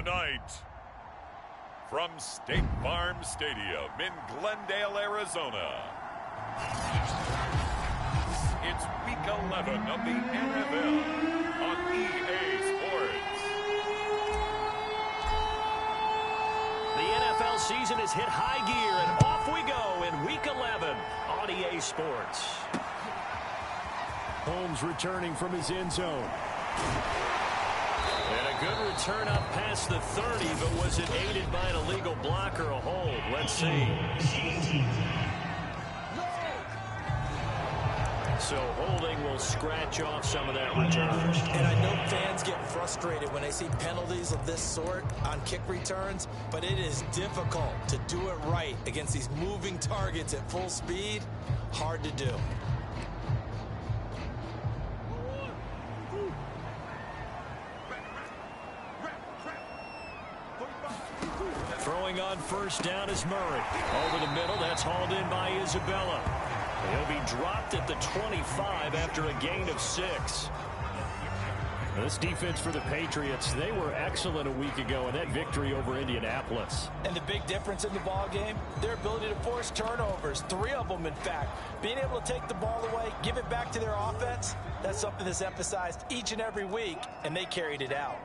Tonight, from State Farm Stadium in Glendale, Arizona, it's Week 11 of the NFL on EA Sports. The NFL season has hit high gear, and off we go in Week 11 on EA Sports. Holmes returning from his end zone. And a good return up past the 30, but was it aided by an illegal block or a hold? Let's see. So holding will scratch off some of that return. And I know fans get frustrated when they see penalties of this sort on kick returns, but it is difficult to do it right against these moving targets at full speed. Hard to do. Throwing on first down is Murray. Over the middle, that's hauled in by Isabella. He'll be dropped at the 25 after a gain of 6. This defense for the Patriots, they were excellent a week ago in that victory over Indianapolis. And the big difference in the ball game, their ability to force turnovers, 3 of them in fact. Being able to take the ball away, give it back to their offense, that's something that's emphasized each and every week, and they carried it out.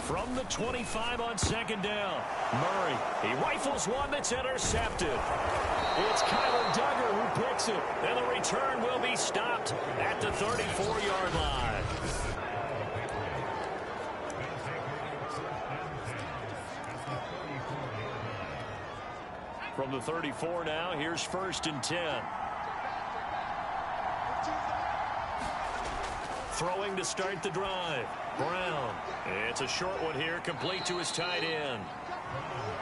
From the 25 on second down, Murray, he rifles one that's intercepted. It's Kyler Duggar who picks it, and the return will be stopped at the 34-yard line. From the 34 now, here's 1st and 10. Throwing to start the drive. Brown. It's a short one here, complete to his tight end.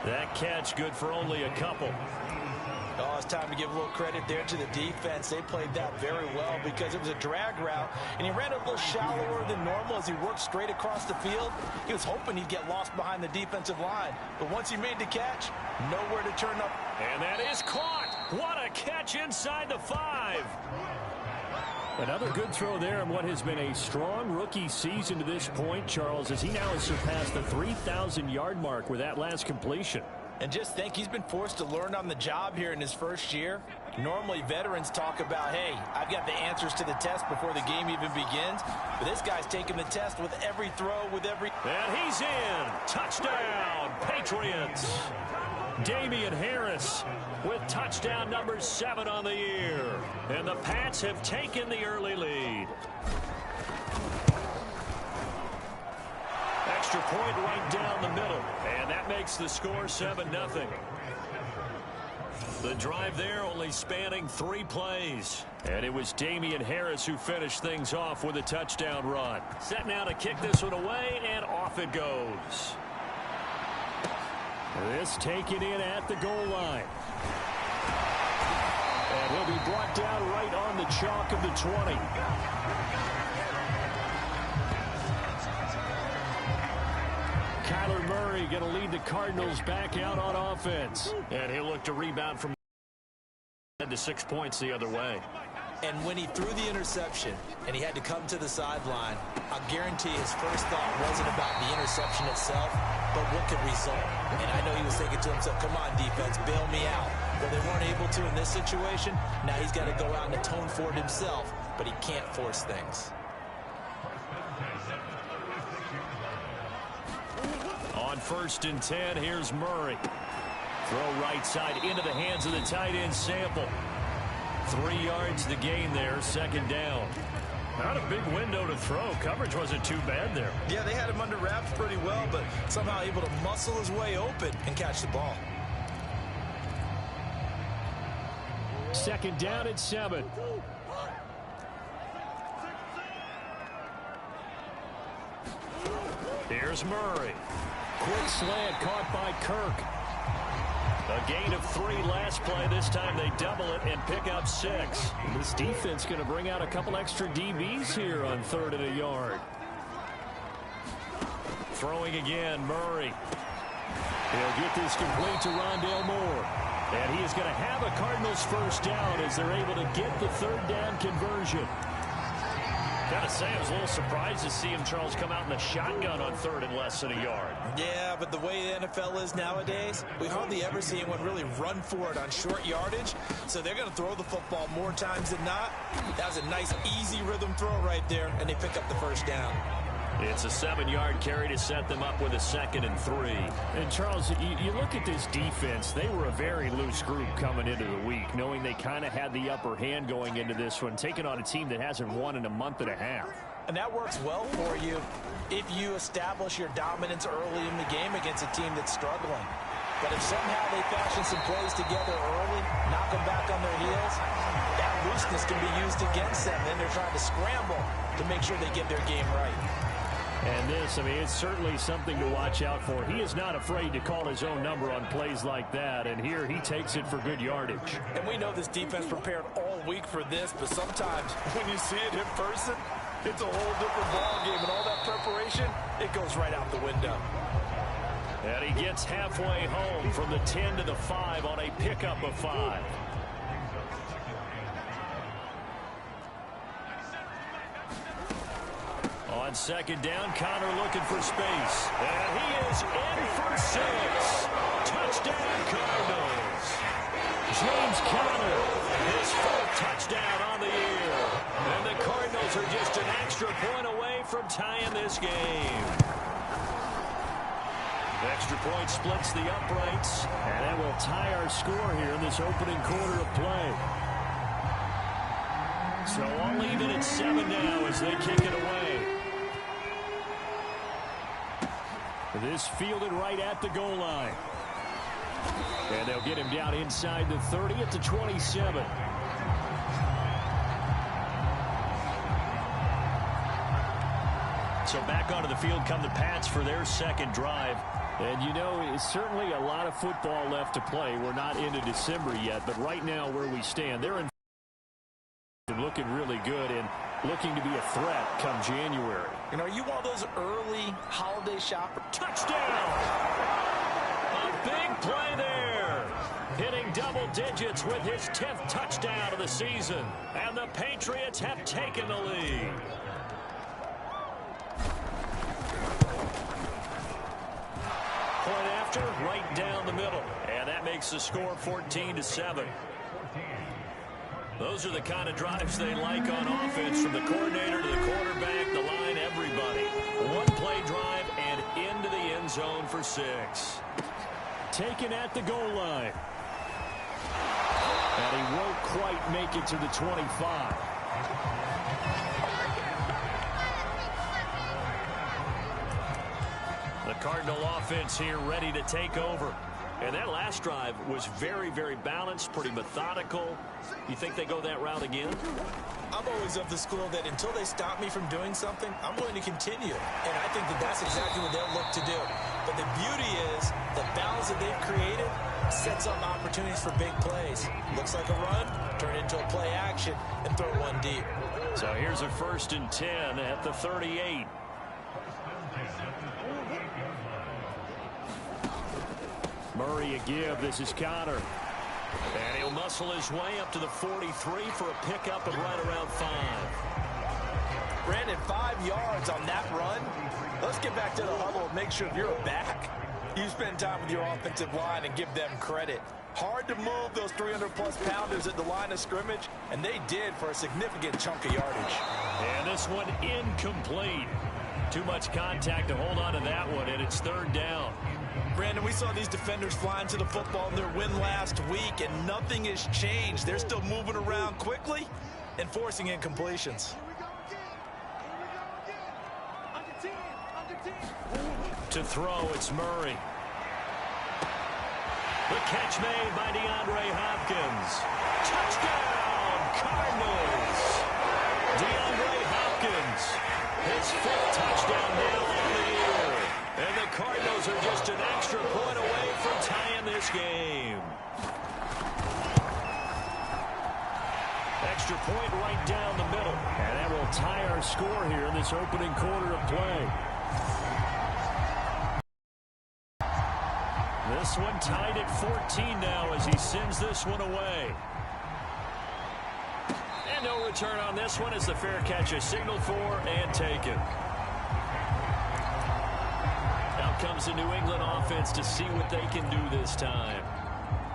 That catch good for only a couple. Oh, it's time to give a little credit there to the defense. They played that very well because it was a drag route, and he ran a little shallower than normal as he worked straight across the field. He was hoping he'd get lost behind the defensive line, but once he made the catch, nowhere to turn up. And that is caught. What a catch inside the 5. Another good throw there in what has been a strong rookie season to this point, Charles, as he now has surpassed the 3,000-yard mark with that last completion. And just think, he's been forced to learn on the job here in his first year. Normally, veterans talk about, hey, I've got the answers to the test before the game even begins. But this guy's taking the test with every throw, with every... And he's in. Touchdown, Patriots. Damian Harris with touchdown number 7 on the year. And the Pats have taken the early lead. Extra point right down the middle. And that makes the score 7-0. The drive there only spanning 3 plays. And it was Damian Harris who finished things off with a touchdown run. Set now to kick this one away, and off it goes. This taken in at the goal line. And he'll be brought down right on the chalk of the 20. Kyler Murray going to lead the Cardinals back out on offense. And he'll look to rebound from to 6 points the other way. And when he threw the interception and he had to come to the sideline, I guarantee his first thought wasn't about the interception itself, but what could result. And I know he was thinking to himself, come on, defense, bail me out. Well, they weren't able to in this situation. Now he's got to go out and atone for it himself, but he can't force things. On 1st and 10, here's Murray. Throw right side into the hands of the tight end Sample. 3 yards the gain there, 2nd down. Not a big window to throw. Coverage wasn't too bad there. Yeah, they had him under wraps pretty well, but somehow able to muscle his way open and catch the ball. 2nd down and 7. Here's Murray. Quick slant caught by Kirk. A gain of 3 last play. This time they double it and pick up 6. This defense going to bring out a couple extra DBs here on 3rd and a yard. Throwing again, Murray. He'll get this complete to Rondale Moore. And he is going to have a Cardinals first down as they're able to get the 3rd down conversion. Gotta say, I was a little surprised to see him, Charles, come out in the shotgun on 3rd and less than a yard. Yeah, but the way the NFL is nowadays, we hardly ever see anyone really run for it on short yardage. So they're going to throw the football more times than not. That was a nice, easy rhythm throw right there, and they pick up the first down. It's a 7-yard carry to set them up with a 2nd and 3. And, Charles, you look at this defense. They were a very loose group coming into the week, knowing they kind of had the upper hand going into this one, taking on a team that hasn't won in a month and a half. And that works well for you if you establish your dominance early in the game against a team that's struggling. But if somehow they fashion some plays together early, knock them back on their heels, that looseness can be used against them. Then they're trying to scramble to make sure they get their game right. And this, I mean, it's certainly something to watch out for. He is not afraid to call his own number on plays like that, and here he takes it for good yardage. And we know this defense prepared all week for this, but sometimes when you see it in person, it's a whole different ballgame, and all that preparation, it goes right out the window. And he gets halfway home from the 10 to the 5 on a pickup of 5. On 2nd down, Connor looking for space. And he is in for 6. Touchdown, Cardinals. James Conner, his 4th touchdown on the year. And the Cardinals are just an extra point away from tying this game. Extra point splits the uprights, and that will tie our score here in this opening quarter of play. So all even at 7 now as they kick it away. This fielded right at the goal line. And they'll get him down inside the 30 at the 27. So back onto the field come the Pats for their 2nd drive. And, you know, it's certainly a lot of football left to play. We're not into December yet, but right now where we stand, they're in looking really good and looking to be a threat come January. And are you one of those early holiday shoppers? Touchdown! A big play there. Hitting double digits with his 10th touchdown of the season. And the Patriots have taken the lead. Point after, right down the middle. And that makes the score 14-7. Those are the kind of drives they like on offense, from the coordinator to the quarterback, the line, everybody. One play drive and into the end zone for 6. Taken at the goal line. And he won't quite make it to the 25. The Cardinal offense here ready to take over. And that last drive was very, very balanced, pretty methodical. You think they go that route again? I'm always of the school that until they stop me from doing something, I'm going to continue. And I think that that's exactly what they'll look to do. But the beauty is the balance that they've created sets up opportunities for big plays. Looks like a run, turn it into a play action, and throw one deep. So here's a 1st and 10 at the 38. Murray a give. This is Connor. And he'll muscle his way up to the 43 for a pickup of right around 5. Brandon, 5 yards on that run. Let's get back to the huddle and make sure if you're a back, you spend time with your offensive line and give them credit. Hard to move those 300-plus pounders at the line of scrimmage, and they did for a significant chunk of yardage. And this one incomplete. Too much contact to hold on to that one, and it's 3rd down. Brandon, we saw these defenders flying to the football in their win last week, and nothing has changed. They're still moving around quickly and forcing incompletions. To throw, it's Murray. The catch made by DeAndre Hopkins. Touchdown, Cardinals. DeAndre Hopkins, his 5th touchdown now on the year. And the Cardinals are just an extra point away from tying this game. Extra point right down the middle. And that will tie our score here in this opening quarter of play. This one tied at 14 now as he sends this one away. And no return on this one as the fair catch is signaled for and taken. Out comes the New England offense to see what they can do this time.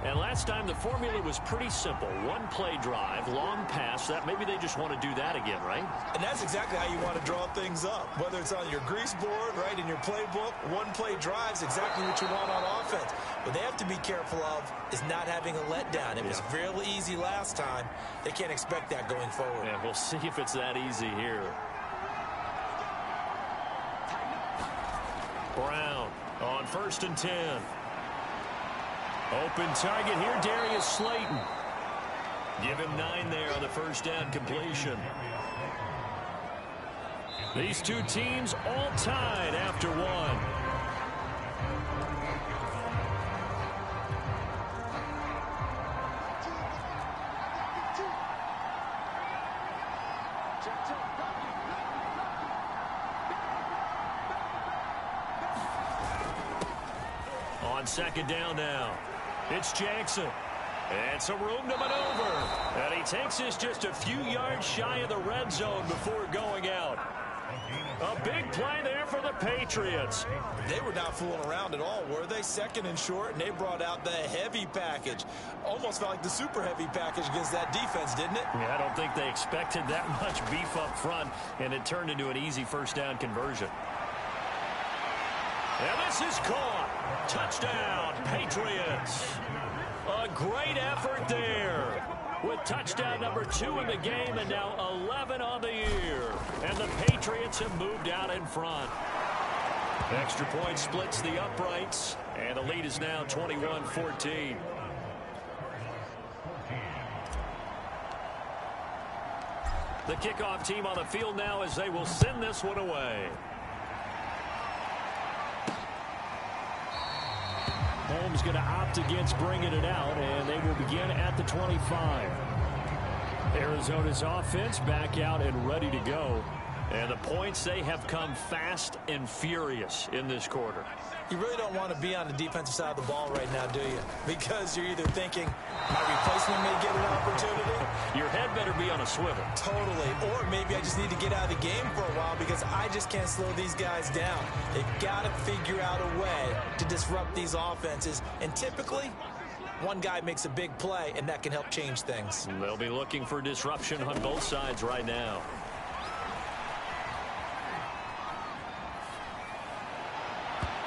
And last time the formula was pretty simple. One play drive, long pass. That maybe they just want to do that again, right? And that's exactly how you want to draw things up. Whether it's on your grease board, right, in your playbook, one play drives exactly what you want on offense. What they have to be careful of is not having a letdown. It was real easy last time. They can't expect that going forward. Yeah, we'll see if it's that easy here. Brown on 1st and 10. Open target here, Darius Slayton. Give him 9 there on the first down completion. These two teams all tied after one. On 2nd down now. It's Jackson. And some room to maneuver. And he takes us just a few yards shy of the red zone before going out. A big play there for the Patriots. They were not fooling around at all, were they? 2nd and short, and they brought out the heavy package. Almost felt like the super heavy package against that defense, didn't it? Yeah, I don't think they expected that much beef up front, and it turned into an easy first down conversion. And this is caught. Touchdown, Patriots. A great effort there. With touchdown number 2 in the game and now 11 on the year. And the Patriots have moved out in front. Extra point splits the uprights. And the lead is now 21-14. The kickoff team on the field now as they will send this one away. Holmes going to opt against bringing it out, and they will begin at the 25. Arizona's offense back out and ready to go. And the points, they have come fast and furious in this quarter. You really don't want to be on the defensive side of the ball right now, do you? Because you're either thinking, my replacement may get an opportunity. Your head better be on a swivel. Totally. Or maybe I just need to get out of the game for a while because I just can't slow these guys down. They've got to figure out a way to disrupt these offenses. And typically, one guy makes a big play, and that can help change things. They'll be looking for disruption on both sides right now.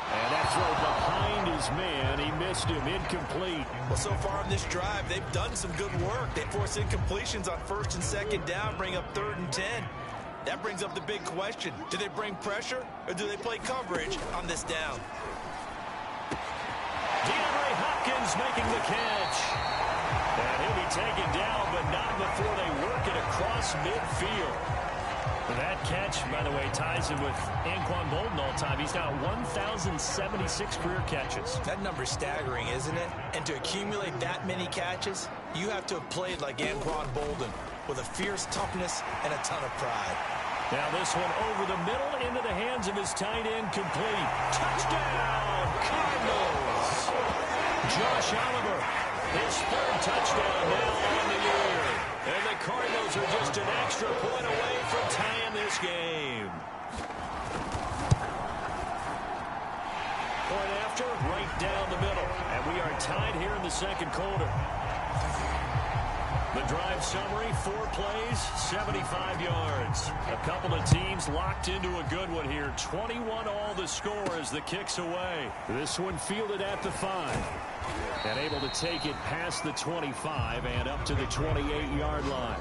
And that throw behind his man. He missed him. Incomplete. Well, so far on this drive, they've done some good work. They force incompletions on 1st and 2nd down, bring up 3rd and 10. That brings up the big question. Do they bring pressure, or do they play coverage on this down? DeAndre Hopkins making the catch. And he'll be taken down, but not before they work it across midfield. That catch, by the way, ties him with Anquan Bolden all time. He's now 1,076 career catches. That number's staggering, isn't it? And to accumulate that many catches, you have to have played like Anquan Bolden with a fierce toughness and a ton of pride. Now this one over the middle into the hands of his tight end, complete. Touchdown, Cardinals! Josh Oliver, his 3rd touchdown now on the year. And the Cardinals are just an extra point away from tying this game. Point after, right down the middle. And we are tied here in the 2nd quarter. The drive summary, 4 plays, 75 yards. A couple of teams locked into a good one here. 21 all the score as the kick's away. This one fielded at the 5. And able to take it past the 25 and up to the 28-yard line.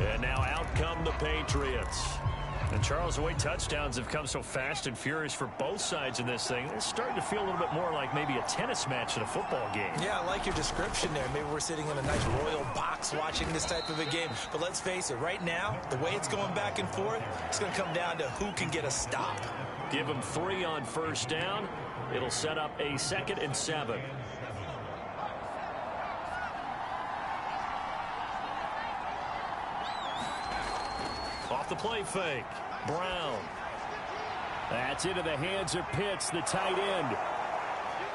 And now out come the Patriots. And Charles, the way touchdowns have come so fast and furious for both sides in this thing, it's starting to feel a little bit more like maybe a tennis match in a football game. Yeah, I like your description there. Maybe we're sitting in a nice royal box watching this type of a game. But let's face it, right now, the way it's going back and forth, it's going to come down to who can get a stop. Give them 3 on 1st down. It'll set up a 2nd and 7. Off the play fake. Brown. That's into the hands of Pitts, the tight end.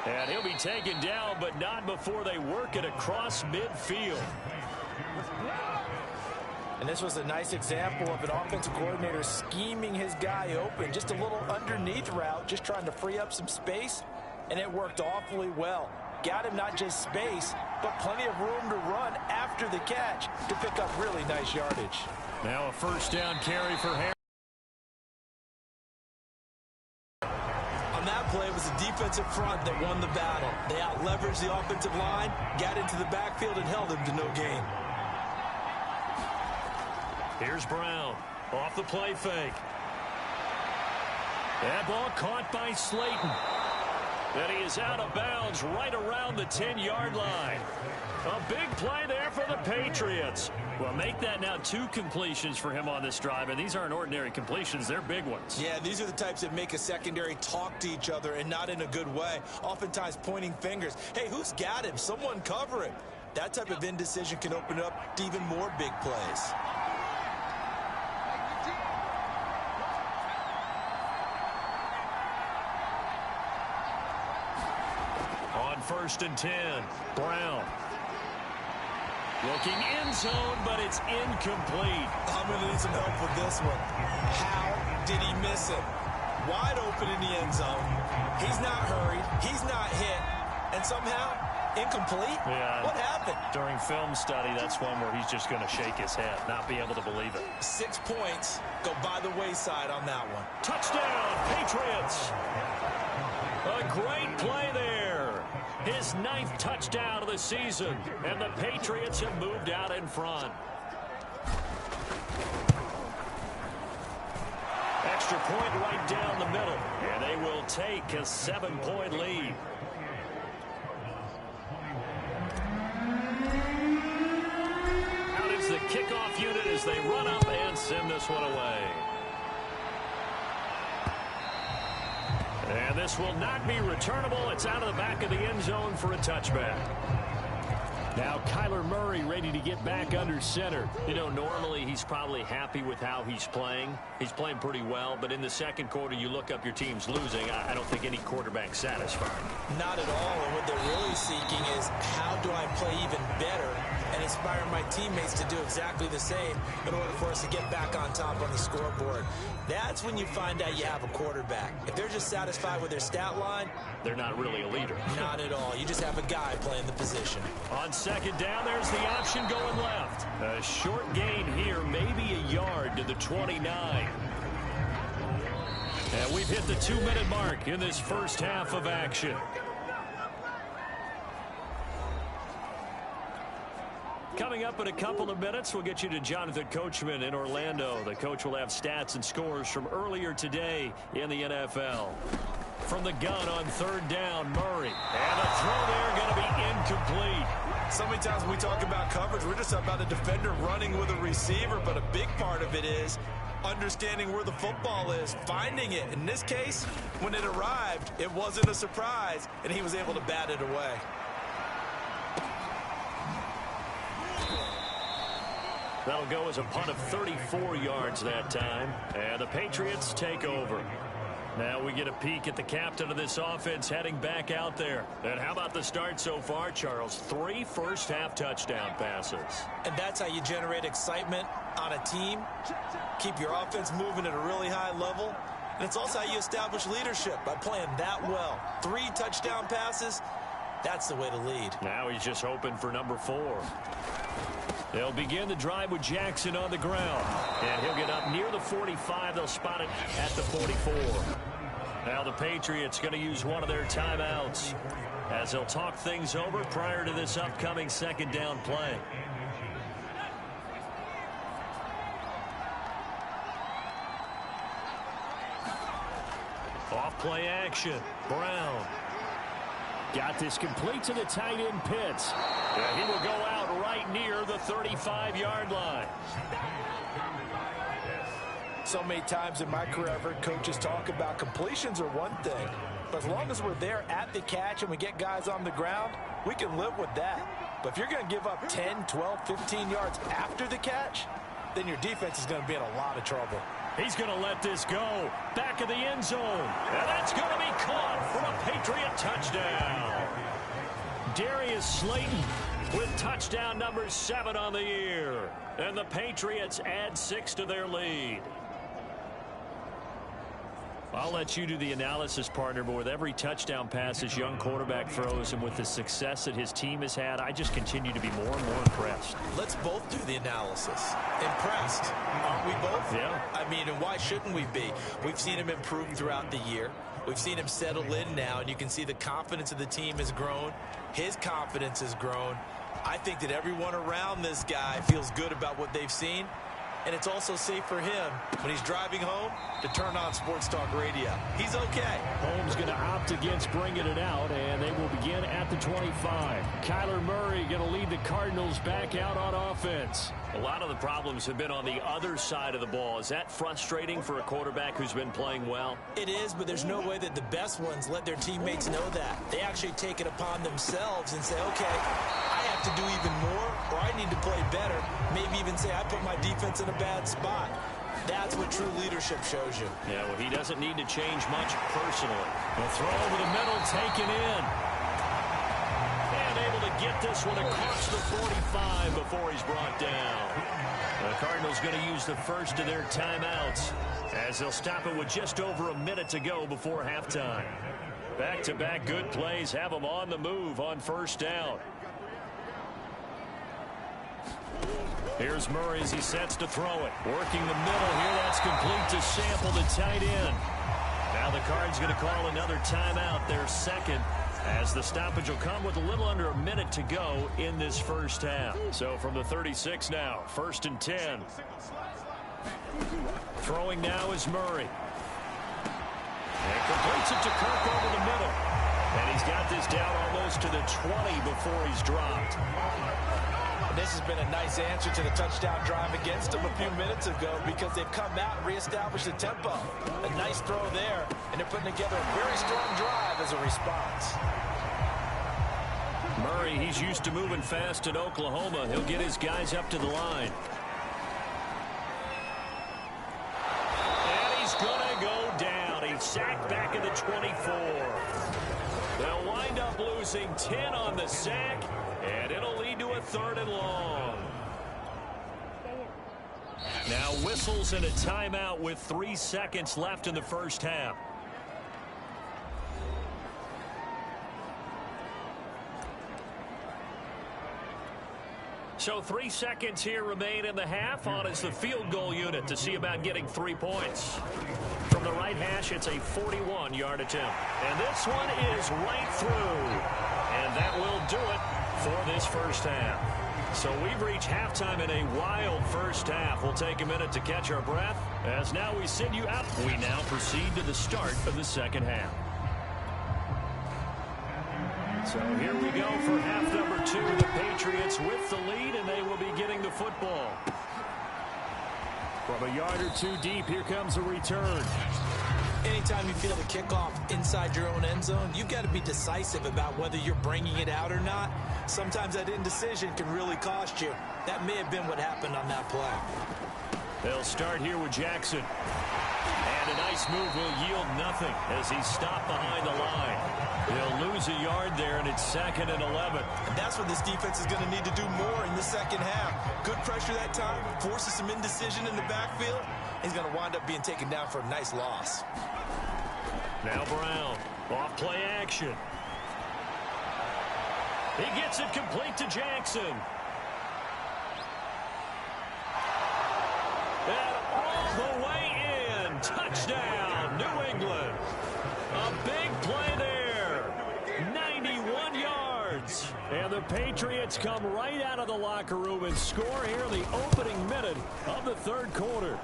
And he'll be taken down, but not before they work it across midfield. And this was a nice example of an offensive coordinator scheming his guy open. Just a little underneath route, just trying to free up some space, and it worked awfully well. Got him not just space, but plenty of room to run after the catch to pick up really nice yardage. Now a first down carry for Harris. On that play, it was the defensive front that won the battle. They out-leveraged the offensive line, got into the backfield, and held him to no gain. Here's Brown off the play fake. That ball caught by Slayton. And he is out of bounds right around the 10-yard line. A big play there for the Patriots. Well, make that now 2 completions for him on this drive, and these aren't ordinary completions. They're big ones. Yeah, these are the types that make a secondary talk to each other, and not in a good way. Oftentimes pointing fingers. Hey, who's got him? Someone cover him. That type of indecision can open up to even more big plays. On 1st and 10, Brown. Looking end zone, but it's incomplete. I'm going to need some help with this one. How did he miss it? Wide open in the end zone. He's not hurried. He's not hit. And somehow, incomplete? Yeah. What happened? During film study, that's one where he's just going to shake his head, not be able to believe it. 6 points go by the wayside on that one. Touchdown, Patriots. A great play there. His 9th touchdown of the season, and the Patriots have moved out in front. Extra point right down the middle, and they will take a 7-point lead. Out is the kickoff unit as they run up and send this one away. And this will not be returnable. It's out of the back of the end zone for a touchback. Now Kyler Murray ready to get back under center. You know, normally he's probably happy with how he's playing. He's playing pretty well, but in the second quarter you look up your team's losing. I don't think any quarterback's satisfied. Not at all, and what they're really seeking is how do I play even better and inspire my teammates to do exactly the same in order for us to get back on top on the scoreboard. That's when you find out you have a quarterback. If they're just satisfied with their stat line, they're not really a leader. Not at all. You just have a guy playing the position. On second down, there's the option going left. A short gain here, maybe a yard to the 29. And we've hit the 2-minute mark in this first half of action. Coming up in a couple of minutes, we'll get you to Jonathan Coachman in Orlando. The coach will have stats and scores from earlier today in the NFL. From the gun on 3rd down, Murray. And the throw there going to be incomplete. So many times when we talk about coverage, we're just about a defender running with a receiver, but a big part of it is understanding where the football is, finding it. In this case, when it arrived, it wasn't a surprise, and he was able to bat it away. That'll go as a punt of 34 yards that time, and the Patriots take over. Now we get a peek at the captain of this offense heading back out there. And how about the start so far, Charles? 3 first-half touchdown passes. And that's how you generate excitement on a team, keep your offense moving at a really high level, and it's also how you establish leadership by playing that well. 3 touchdown passes, that's the way to lead. Now he's just hoping for number 4. They'll begin the drive with Jackson on the ground. And he'll get up near the 45. They'll spot it at the 44. Now the Patriots going to use one of their timeouts as they'll talk things over prior to this upcoming second down play. Off play action. Brown. Got this complete to the tight end Pitts. And he will go out right near the 35-yard line. So many times in my career I've heard coaches talk about completions are one thing, but as long as we're there at the catch and we get guys on the ground, we can live with that. But if you're going to give up 10, 12, 15 yards after the catch, then your defense is going to be in a lot of trouble. He's going to let this go. Back of the end zone. And that's going to be caught for a Patriot touchdown. Darius Slayton with touchdown number 7 on the year. And the Patriots add 6 to their lead. I'll let you do the analysis, partner, but with every touchdown pass this young quarterback throws and with the success that his team has had, I just continue to be more and more impressed. Let's both do the analysis. Impressed, aren't we both? Yeah. I mean, and why shouldn't we be? We've seen him improve throughout the year. We've seen him settle in now, and you can see the confidence of the team has grown. His confidence has grown. I think that everyone around this guy feels good about what they've seen. And it's also safe for him when he's driving home to turn on Sports Talk Radio. He's okay. Holmes going to opt against bringing it out, and they will begin at the 25. Kyler Murray going to lead the Cardinals back out on offense. A lot of the problems have been on the other side of the ball. Is that frustrating for a quarterback who's been playing well? It is, but there's no way that the best ones let their teammates know that. They actually take it upon themselves and say, okay, I have to do even more, or I need to play better. Maybe even say I put my defense in a bad spot. That's what true leadership shows you. Yeah, well, he doesn't need to change much personally. The throw over the middle taken in. And able to get this one across the 45 before he's brought down. The Cardinals going to use the first of their timeouts as they'll stop it with just over a minute to go before halftime. Back-to-back good plays have them on the move on first down. Here's Murray as he sets to throw it. Working the middle here. That's complete to Sample, the tight end. Now the Cards going to call another timeout, their second, as the stoppage will come with a little under a minute to go in this first half. So from the 36 now, 1st and 10. Throwing now is Murray. And completes it to Kirk over the middle. And he's got this down almost to the 20 before he's dropped. This has been a nice answer to the touchdown drive against them a few minutes ago because they've come out and reestablished the tempo. A nice throw there, and they're putting together a very strong drive as a response. Murray, he's used to moving fast in Oklahoma. He'll get his guys up to the line. And he's going to go down. He's sacked back at the 24. They'll wind up losing 10 on the sack, and it'll lead to a 3rd and long. Now whistles and a timeout with 3 seconds left in the first half. So 3 seconds here remain in the half. On is the field goal unit to see about getting 3 points. From the right hash, it's a 41-yard attempt. And this one is right through. And that will do it for this first half. So we've reached halftime in a wild first half. We'll take a minute to catch our breath as now we send you out. We now proceed to the start of the second half. So here we go for half number 2. The Patriots with the lead, and they will be getting the football. From a yard or 2 deep, here comes a return. Anytime you feel the kickoff inside your own end zone, you've got to be decisive about whether you're bringing it out or not. Sometimes that indecision can really cost you. That may have been what happened on that play. They'll start here with Jackson. And a nice move will yield nothing as he's stopped behind the line. They'll lose a yard there, and it's 2nd and 11. And that's what this defense is going to need to do more in the second half. Good pressure that time, forces some indecision in the backfield. He's going to wind up being taken down for a nice loss. Now Brown, off play action. He gets it complete to Jackson. And all the way in. Touchdown, New England. A big play there. 91 yards. And the Patriots come right out of the locker room and score here in the opening minute of the 3rd quarter.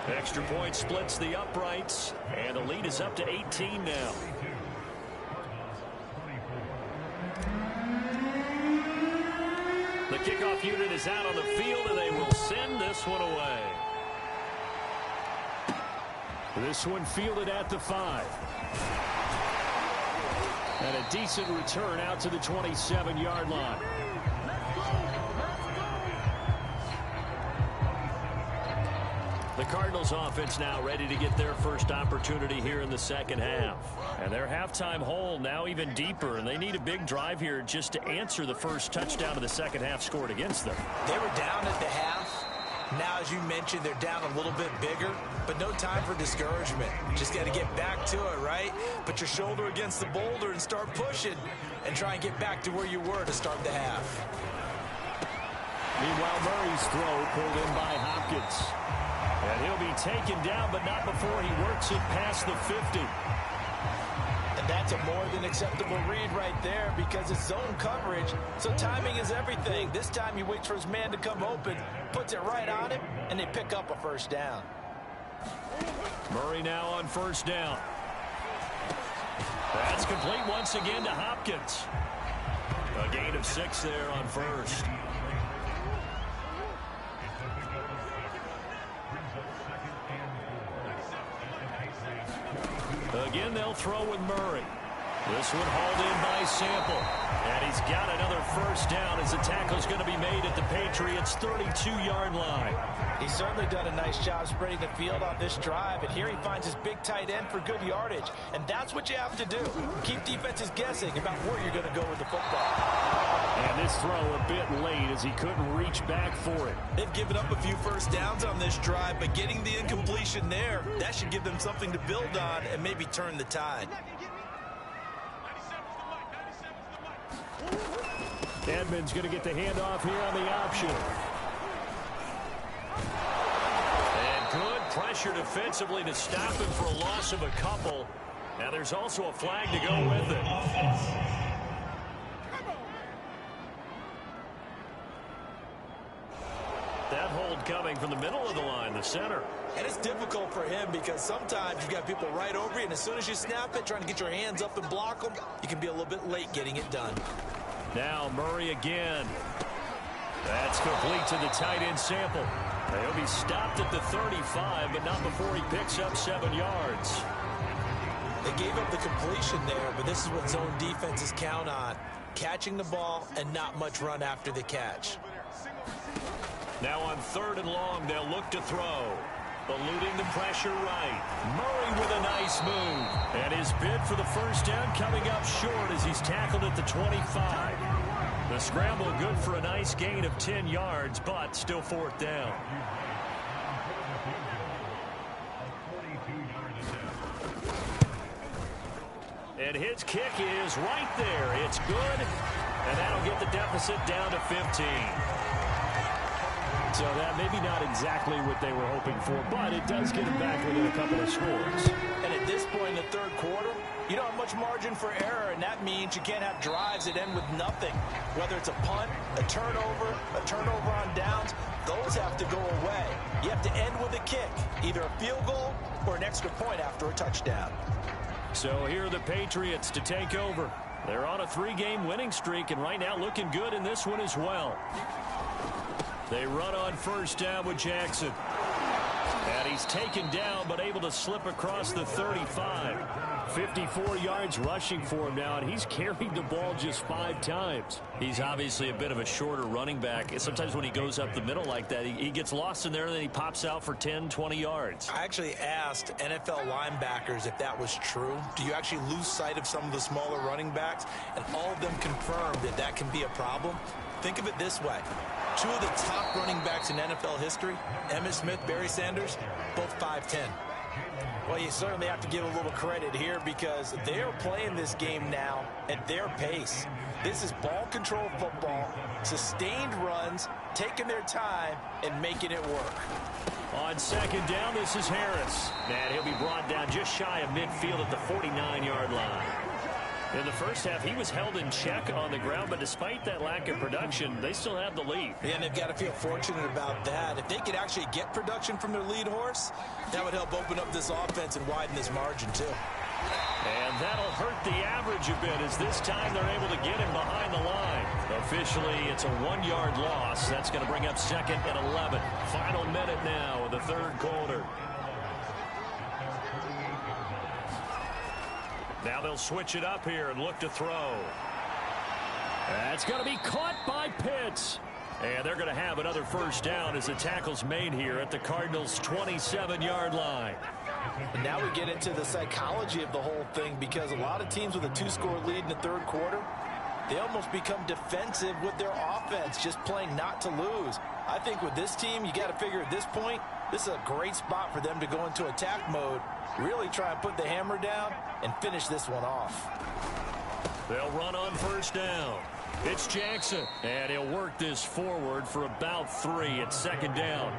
Extra point splits the uprights, and the lead is up to 18 now. The kickoff unit is out on the field, and they will send this one away. This one fielded at the 5. And a decent return out to the 27-yard line. The Cardinals offense now ready to get their first opportunity here in the second half. And their halftime hole now even deeper, and they need a big drive here just to answer the first touchdown of the second half scored against them. They were down at the half. Now, as you mentioned, they're down a little bit bigger, but no time for discouragement. Just got to get back to it, right? Put your shoulder against the boulder and start pushing and try and get back to where you were to start the half. Meanwhile, Murray's throw pulled in by Hopkins. And he'll be taken down, but not before he works it past the 50. And that's a more than acceptable read right there because it's zone coverage, so timing is everything. This time he waits for his man to come open, puts it right on him, and they pick up a first down. Murray now on first down. That's complete once again to Hopkins. A gain of 6 there on first. Again, they'll throw with Murray. This one hauled in by Sample. And he's got another first down as the tackle's going to be made at the Patriots' 32-yard line. He's certainly done a nice job spreading the field on this drive. And here he finds his big tight end for good yardage. And that's what you have to do. Keep defenses guessing about where you're going to go with the football. And this throw a bit late as he couldn't reach back for it. They've given up a few first downs on this drive, but getting the incompletion there, that should give them something to build on and maybe turn the tide. Edmonds going to get the handoff here on the option. And good pressure defensively to stop him for a loss of a couple. Now there's also a flag to go with it. That hold coming from the middle of the line, the center. And it's difficult for him because sometimes you've got people right over you, and as soon as you snap it, trying to get your hands up and block them, you can be a little bit late getting it done. Now Murray again. That's complete to the tight end Sample. He'll be stopped at the 35, but not before he picks up 7 yards. They gave up the completion there, but this is what zone defenses count on. Catching the ball and not much run after the catch. Now on 3rd and long, they'll look to throw. Eluding the pressure right. Murray with a nice move. And his bid for the first down coming up short as he's tackled at the 25. The scramble good for a nice gain of 10 yards, but still 4th down. And his kick is right there. It's good. And that'll get the deficit down to 15. So that maybe not exactly what they were hoping for, but it does get them back within a couple of scores. And at this point in the 3rd quarter, you don't have much margin for error, and that means you can't have drives that end with nothing. Whether it's a punt, a turnover on downs, those have to go away. You have to end with a kick, either a field goal or an extra point after a touchdown. So here are the Patriots to take over. They're on a 3-game winning streak, and right now looking good in this one as well. They run on first down with Jackson. And he's taken down, but able to slip across the 35. 54 yards rushing for him now, and he's carried the ball just 5 times. He's obviously a bit of a shorter running back. Sometimes when he goes up the middle like that, he gets lost in there, and then he pops out for 10, 20 yards. I actually asked NFL linebackers if that was true. Do you actually lose sight of some of the smaller running backs? And all of them confirmed that that can be a problem. Think of it this way. 2 of the top running backs in NFL history, Emmitt Smith, Barry Sanders, both 5'10". Well, you certainly have to give a little credit here because they're playing this game now at their pace. This is ball control football, sustained runs, taking their time, and making it work. On 2nd down, this is Harris. And he'll be brought down just shy of midfield at the 49-yard line. In the first half, he was held in check on the ground, but despite that lack of production, they still have the lead. Yeah, and they've got to feel fortunate about that. If they could actually get production from their lead horse, that would help open up this offense and widen this margin, too. And that'll hurt the average a bit as this time they're able to get him behind the line. Officially, it's a 1-yard loss. That's going to bring up 2nd and 11. Final minute now of the 3rd quarter. Now they'll switch it up here and look to throw. That's going to be caught by Pitts. And they're going to have another first down as the tackle's made here at the Cardinals' 27-yard line. And now we get into the psychology of the whole thing, because a lot of teams with a 2-score lead in the third quarter, they almost become defensive with their offense, just playing not to lose. I think with this team, you got to figure at this point, this is a great spot for them to go into attack mode, really try and put the hammer down and finish this one off. They'll run on first down. It's Jackson, and he'll work this forward for about 3 at second down.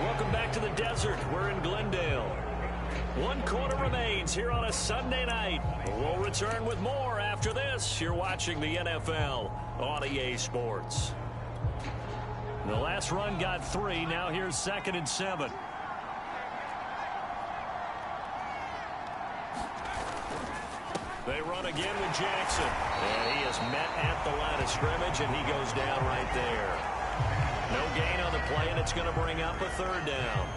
Welcome back to the desert. We're in Glendale. 1 quarter remains here on a Sunday night. We'll return with more after this. You're watching the NFL on EA Sports. The last run got 3. Now here's 2nd and 7. They run again with Jackson. And he is met at the line of scrimmage, and he goes down right there. No gain on the play, and it's going to bring up a 3rd down.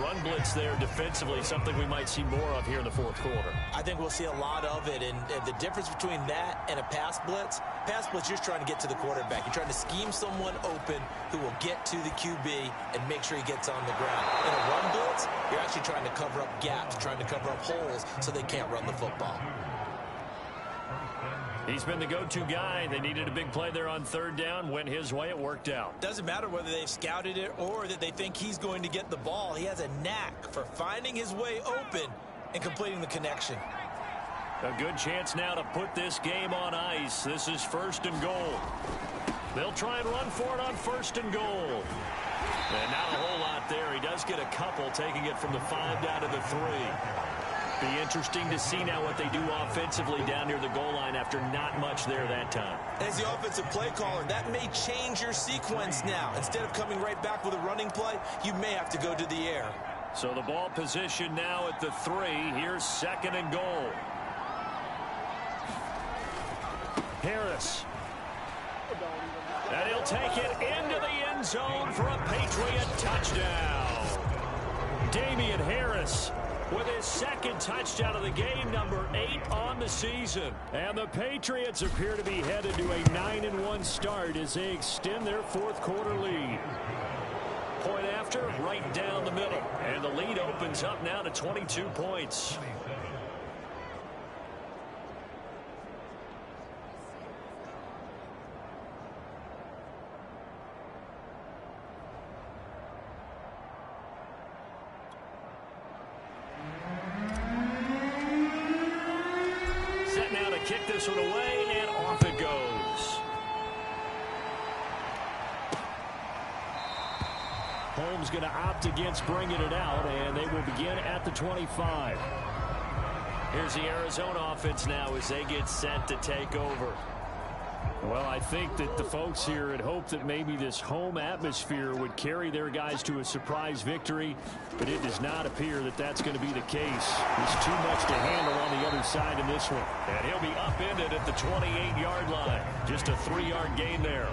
Run blitz there defensively, something we might see more of here in the 4th quarter. I think we'll see a lot of it, and the difference between that and a pass blitz, you're just trying to get to the quarterback. You're trying to scheme someone open who will get to the QB and make sure he gets on the ground. In a run blitz, you're actually trying to cover up gaps, trying to cover up holes so they can't run the football. He's been the go-to guy. They needed a big play there on 3rd down. Went his way. It worked out. Doesn't matter whether they've scouted it or that they think he's going to get the ball. He has a knack for finding his way open and completing the connection. A good chance now to put this game on ice. This is 1st and goal. They'll try and run for it on 1st and goal. And not a whole lot there. He does get a couple, taking it from the 5 down to the 3. Be interesting to see now what they do offensively down near the goal line after not much there that time. As the offensive play caller, that may change your sequence now. Instead of coming right back with a running play, you may have to go to the air. So the ball position now at the 3. Here's 2nd and goal. Harris. And he'll take it into the end zone for a Patriot touchdown. Damian Harris with his 2nd touchdown of the game, number 8 on the season. And the Patriots appear to be headed to a 9-1 start as they extend their 4th quarter lead. Point after, right down the middle. And the lead opens up now to 22 points. Kick this one away, and off it goes. Holmes going to opt against bringing it out, and they will begin at the 25. Here's the Arizona offense now as they get set to take over. Well, I think that the folks here had hoped that maybe this home atmosphere would carry their guys to a surprise victory, but it does not appear that that's going to be the case. There's too much to handle on the other side in this one. And he'll be upended at the 28-yard line. Just a 3-yard gain there.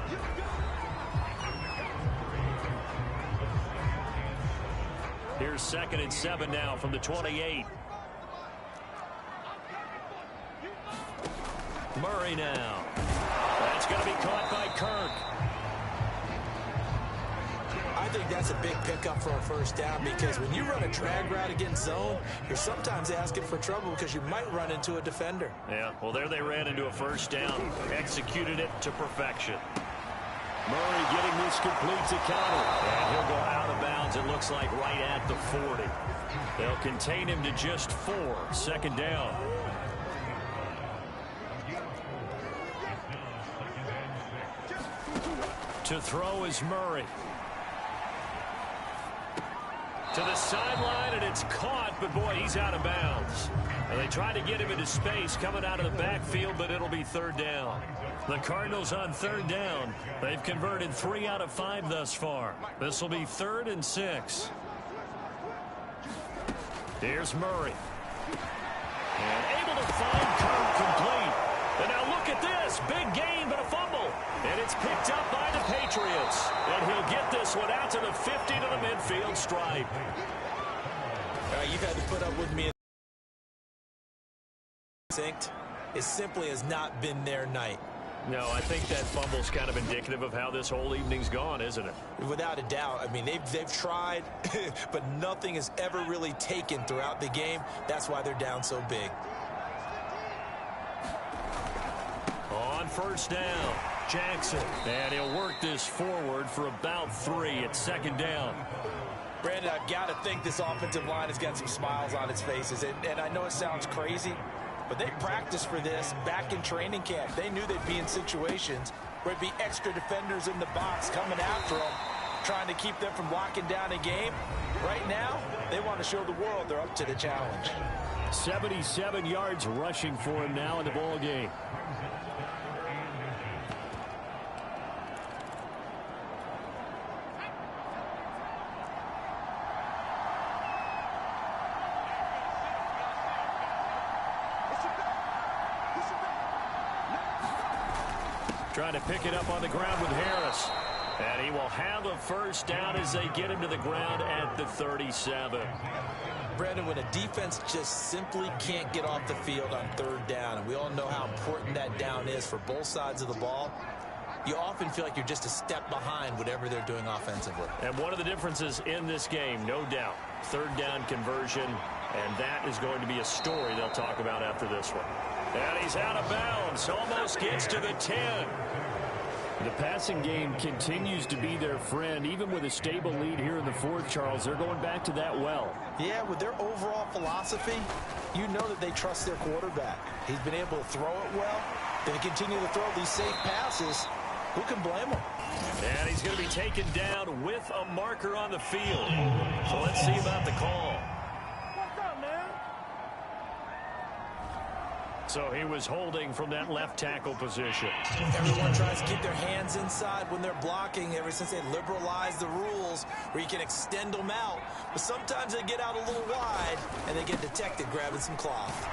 Here's 2nd and 7 now from the 28. Murray now. That's going to be caught by Kirk. I think that's a big pickup for a 1st down, because when you run a drag route against zone, you're sometimes asking for trouble because you might run into a defender. Yeah, well, there they ran into a 1st down. Executed it to perfection. Murray getting this complete to Counter. And he'll go out of bounds, it looks like, right at the 40. They'll contain him to just 4. 2nd down. To throw is Murray. To the sideline, and it's caught, but boy, he's out of bounds. And they try to get him into space coming out of the backfield, but it'll be 3rd down. The Cardinals on 3rd down. They've converted 3 out of 5 thus far. This will be 3rd and 6. Here's Murray. And able to find Kirk complete. And now look at this. Big gain, but a fumble. And it's picked up by the Patriots. And he'll get this one out to the 50 to the midfield stripe. You've had to put up with me. It simply has not been their night. No, I think that fumble's kind of indicative of how this whole evening's gone, isn't it? Without a doubt. I mean, they've tried, but nothing has ever really taken throughout the game. That's why they're down so big. On first down, Jackson. And he'll work this forward for about 3 at second down. Brandon, I've got to think this offensive line has got some smiles on its faces. And I know it sounds crazy, but they practiced for this back in training camp. They knew they'd be in situations where it'd be extra defenders in the box coming after them, trying to keep them from locking down a game. Right now, they want to show the world they're up to the challenge. 77 yards rushing for him now in the ball game. Trying to pick it up on the ground with Harris. And he will have a first down as they get him to the ground at the 37. Brandon, when a defense just simply can't get off the field on third down, and we all know how important that down is for both sides of the ball, you often feel like you're just a step behind whatever they're doing offensively. And one of the differences in this game, no doubt, third down conversion, and that is going to be a story they'll talk about after this one. And he's out of bounds, almost gets to the 10. The passing game continues to be their friend. Even with a stable lead here in the fourth, Charles, they're going back to that well. Yeah, with their overall philosophy, you know that they trust their quarterback. He's been able to throw it well. They continue to throw these safe passes. Who can blame them? And he's going to be taken down with a marker on the field. So let's see about the call. So he was holding from that left tackle position. Everyone tries to keep their hands inside when they're blocking ever since they liberalized the rules where you can extend them out. But sometimes they get out a little wide and they get detected grabbing some cloth.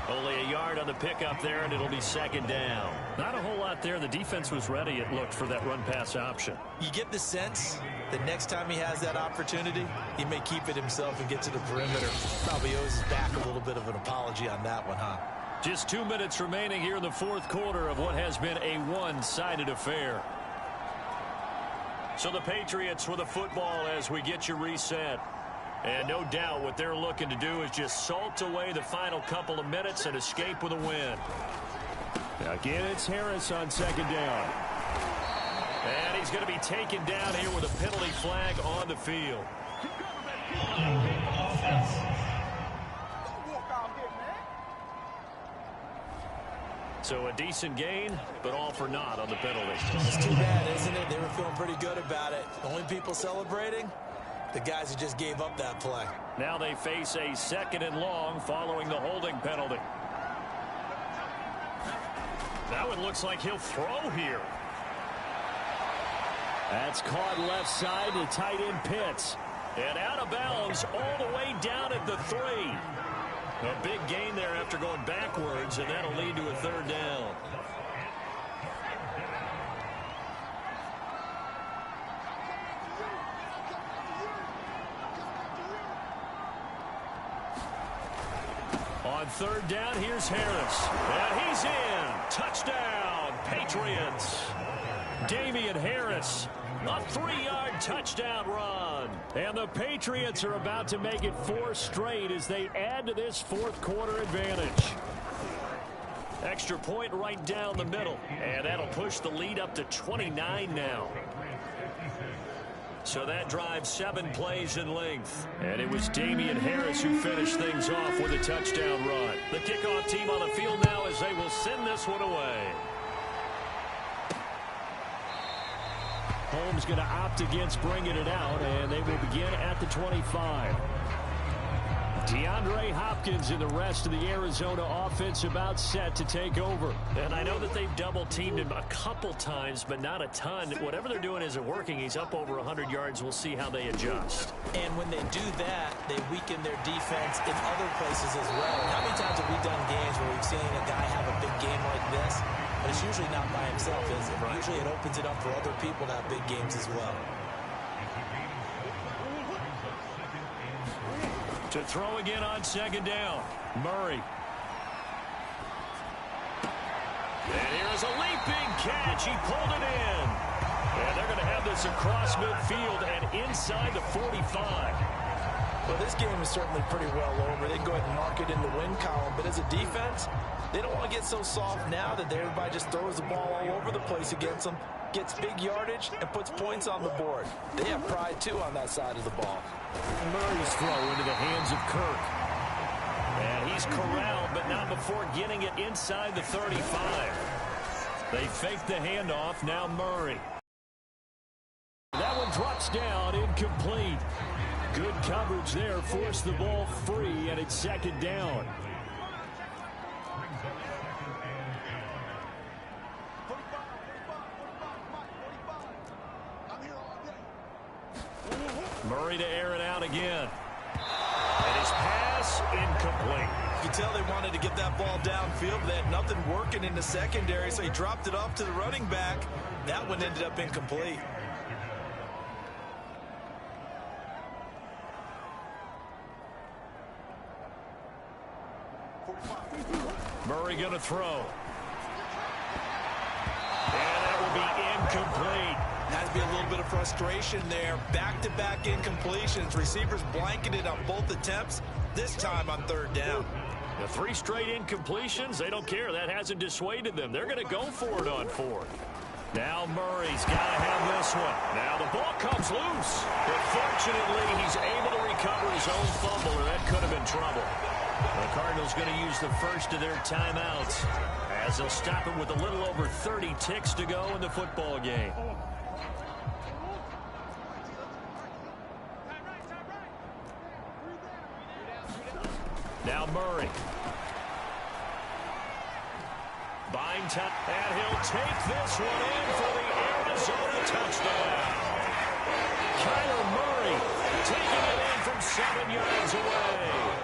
Only a yard on the pickup there, and it'll be second down. Not a whole lot there. The defense was ready, it looked, for that run-pass option. You get the sense that next time he has that opportunity, he may keep it himself and get to the perimeter. Probably owes his back a little bit of an apology on that one, huh? Just 2 minutes remaining here in the fourth quarter of what has been a one-sided affair. So the Patriots with the football as we get you reset. And no doubt what they're looking to do is just salt away the final couple of minutes and escape with a win. Again, it's Harris on second down. And he's going to be taken down here with a penalty flag on the field. So a decent gain, but all for naught on the penalty. It's too bad, isn't it? They were feeling pretty good about it. The only people celebrating, the guys who just gave up that play. Now they face a second and long following the holding penalty. That one looks like he'll throw here. That's caught left side to tight end Pitts. And out of bounds all the way down at the 3. A big gain there after going backwards, and that'll lead to a third down. On third down, here's Harris. And he's in. Touchdown, Patriots. Damian Harris, a 3-yard touchdown run. And the Patriots are about to make it 4 straight as they add to this fourth quarter advantage. Extra point right down the middle. And that'll push the lead up to 29 now. So that drives 7 plays in length. And it was Damian Harris who finished things off with a touchdown run. The kickoff team on the field now as they will send this one away. Holmes going to opt against bringing it out, and they will begin at the 25. DeAndre Hopkins and the rest of the Arizona offense about set to take over. And I know that they've double-teamed him a couple times, but not a ton. Whatever they're doing isn't working. He's up over 100 yards. We'll see how they adjust. And when they do that, they weaken their defense in other places as well. How many times have we done games where we've seen a guy have a big game like this? But it's usually not by himself, is it? Right. Usually it opens it up for other people to have big games as well. To throw again on second down, Murray. And here is a leaping catch. He pulled it in. And they're going to have this across midfield and inside the 45. Well, this game is certainly pretty well over. They can go ahead and mark it in the win column. But as a defense, they don't want to get so soft now that everybody just throws the ball all over the place against them, gets big yardage, and puts points on the board. They have pride, too, on that side of the ball. Murray's throw into the hands of Kirk. And he's corralled, but not before getting it inside the 35. They fake the handoff. Now Murray. That one drops down, incomplete. Good coverage there, forced the ball free, and it's second down. Murray to air it out again. And his pass incomplete. You can tell they wanted to get that ball downfield, but they had nothing working in the secondary, so he dropped it off to the running back. That one ended up incomplete. Murray going to throw. And that will be incomplete. Has to be a little bit of frustration there. Back-to-back incompletions. Receivers blanketed on both attempts, this time on third down. The 3 straight incompletions, they don't care. That hasn't dissuaded them. They're going to go for it on fourth. Now Murray's got to have this one. Now the ball comes loose. But fortunately, he's able to recover his own fumble, or that could have been trouble. The Cardinals going to use the first of their timeouts as they'll stop it with a little over 30 ticks to go in the football game. Now Murray. Buying time, and he'll take this one in for the Arizona touchdown. Kyler Murray taking it in from 7 yards away.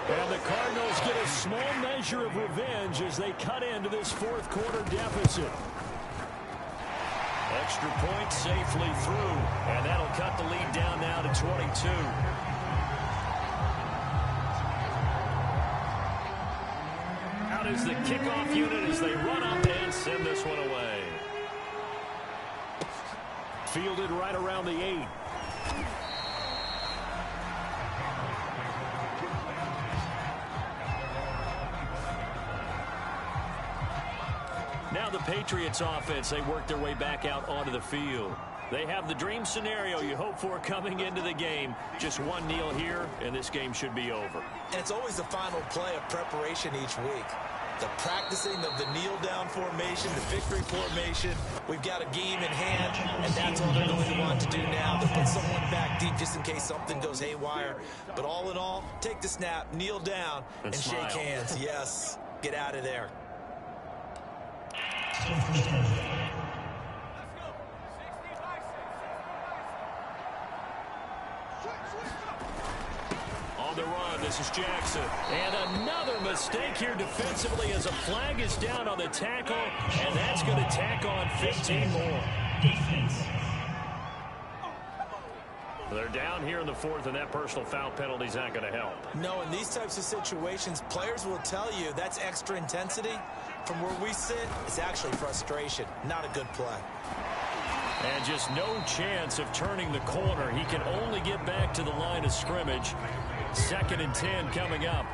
And the Cardinals get a small measure of revenge as they cut into this fourth quarter deficit. Extra point safely through, and that'll cut the lead down now to 22. Out is the kickoff unit as they run up and send this one away. Fielded right around the 8. Now the Patriots offense, they work their way back out onto the field. They have the dream scenario you hope for coming into the game. Just one kneel here, and this game should be over. And it's always the final play of preparation each week. The practicing of the kneel-down formation, the victory formation. We've got a game in hand, and that's all they're going to want to do now. They'll put someone back deep just in case something goes haywire. But all in all, take the snap, kneel down, and shake hands. Yes, get out of there. On the run, this is Jackson. And another mistake here defensively as a flag is down on the tackle, and that's going to tack on 15 more. They're down here in the fourth, and that personal foul penalty is not going to help. No, in these types of situations, players will tell you that's extra intensity. From where we sit, it's actually frustration, not a good play. And just no chance of turning the corner. He can only get back to the line of scrimmage. 2nd and 10 coming up.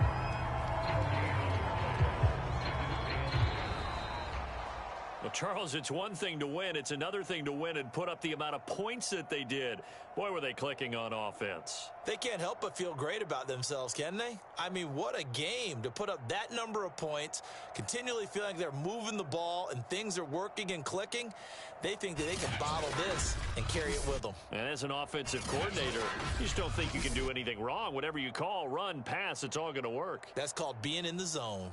Well, Charles, it's one thing to win. It's another thing to win and put up the amount of points that they did. Boy, were they clicking on offense. They can't help but feel great about themselves, can they? I mean, what a game to put up that number of points, continually feeling like they're moving the ball and things are working and clicking. They think that they can bottle this and carry it with them. And as an offensive coordinator, you just don't think you can do anything wrong. Whatever you call, run, pass, it's all going to work. That's called being in the zone.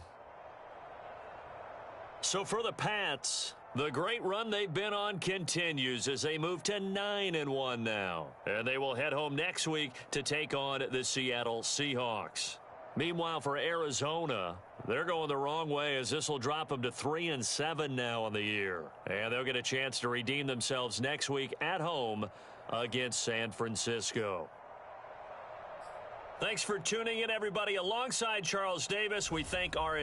So for the Pats, the great run they've been on continues as they move to 9-1 now. And they will head home next week to take on the Seattle Seahawks. Meanwhile, for Arizona, they're going the wrong way as this will drop them to 3-7 now on the year. And they'll get a chance to redeem themselves next week at home against San Francisco. Thanks for tuning in, everybody. Alongside Charles Davis, we thank our